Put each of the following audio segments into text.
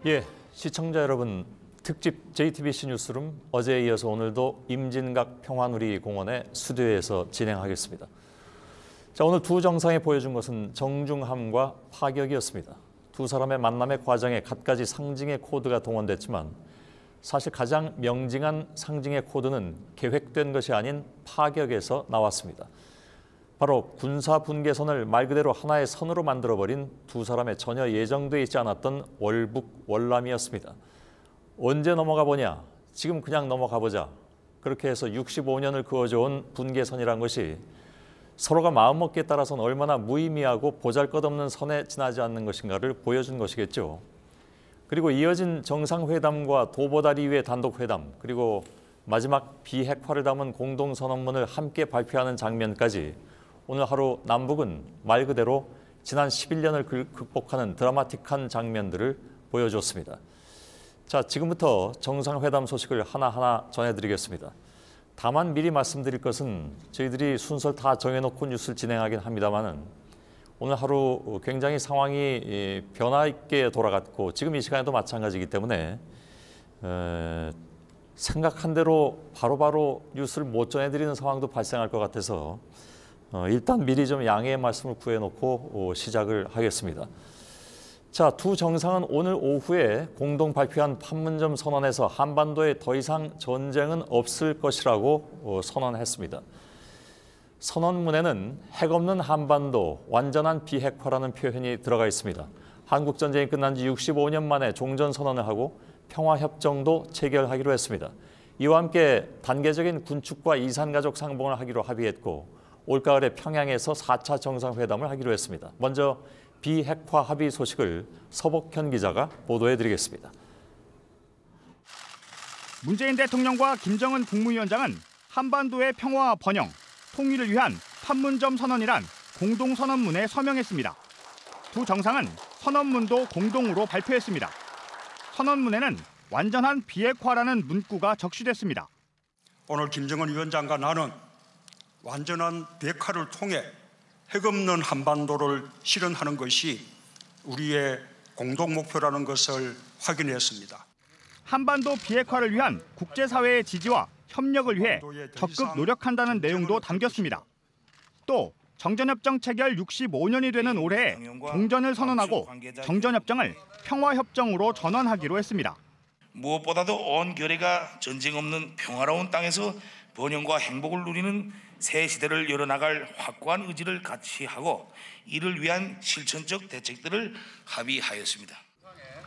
예, 시청자 여러분, 특집 JTBC 뉴스룸 어제에 이어서 오늘도 임진각 평화누리공원의 스튜디오에서 진행하겠습니다. 자, 오늘 두 정상이 보여준 것은 정중함과 파격이었습니다. 두 사람의 만남의 과정에 갖가지 상징의 코드가 동원됐지만 사실 가장 명징한 상징의 코드는 계획된 것이 아닌 파격에서 나왔습니다. 바로 군사 분계선을 말 그대로 하나의 선으로 만들어버린 두 사람의 전혀 예정돼 있지 않았던 월북월남이었습니다. 언제 넘어가 보냐? 지금 그냥 넘어가 보자. 그렇게 해서 65년을 그어져온 분계선이란 것이 서로가 마음먹기에 따라서는 얼마나 무의미하고 보잘것없는 선에 지나지 않는 것인가를 보여준 것이겠죠. 그리고 이어진 정상회담과 도보다리 위의 단독회담, 그리고 마지막 비핵화를 담은 공동선언문을 함께 발표하는 장면까지 오늘 하루 남북은 말 그대로 지난 11년을 극복하는 드라마틱한 장면들을 보여줬습니다. 자, 지금부터 정상회담 소식을 하나하나 전해드리겠습니다. 다만 미리 말씀드릴 것은 저희들이 순서를 다 정해놓고 뉴스를 진행하긴 합니다만은 오늘 하루 굉장히 상황이 변화 있게 돌아갔고 지금 이 시간에도 마찬가지이기 때문에 생각한 대로 바로바로 뉴스를 못 전해드리는 상황도 발생할 것 같아서 일단 미리 좀 양해의 말씀을 구해놓고 시작을 하겠습니다. 자, 두 정상은 오늘 오후에 공동 발표한 판문점 선언에서 한반도에 더 이상 전쟁은 없을 것이라고 선언했습니다. 선언문에는 핵 없는 한반도, 완전한 비핵화라는 표현이 들어가 있습니다. 한국 전쟁이 끝난 지 65년 만에 종전 선언을 하고 평화협정도 체결하기로 했습니다. 이와 함께 단계적인 군축과 이산가족 상봉을 하기로 합의했고 올가을에 평양에서 4차 정상회담을 하기로 했습니다. 먼저 비핵화 합의 소식을 서복현 기자가 보도해드리겠습니다. 문재인 대통령과 김정은 국무위원장은 한반도의 평화와 번영, 통일을 위한 판문점 선언이란 공동선언문에 서명했습니다. 두 정상은 선언문도 공동으로 발표했습니다. 선언문에는 완전한 비핵화라는 문구가 적시됐습니다. 오늘 김정은 위원장과 나는 완전한 비핵화를 통해 핵 없는 한반도를 실현하는 것이 우리의 공동 목표라는 것을 확인했습니다. 한반도 비핵화를 위한 국제사회의 지지와 협력을 위해 적극 노력한다는 내용도 담겼습니다. 또 정전협정 체결 65년이 되는 올해에 종전을 선언하고 정전협정을 평화협정으로 전환하기로 했습니다. 무엇보다도 온 결의가 전쟁 없는 평화로운 땅에서 번영과 행복을 누리는 새 시대를 열어나갈 확고한 의지를 같이 하고 이를 위한 실천적 대책들을 합의하였습니다.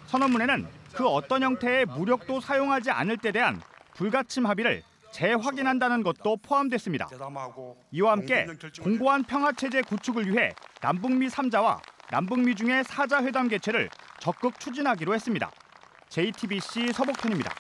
선언문에는 그 어떤 형태의 무력도 사용하지 않을 때 대한 불가침 합의를 재확인한다는 것도 포함됐습니다. 이와 함께 공고한 평화체제 구축을 위해 남북미 3자와 남북미 중의 4자 회담 개최를 적극 추진하기로 했습니다. JTBC 서복현입니다.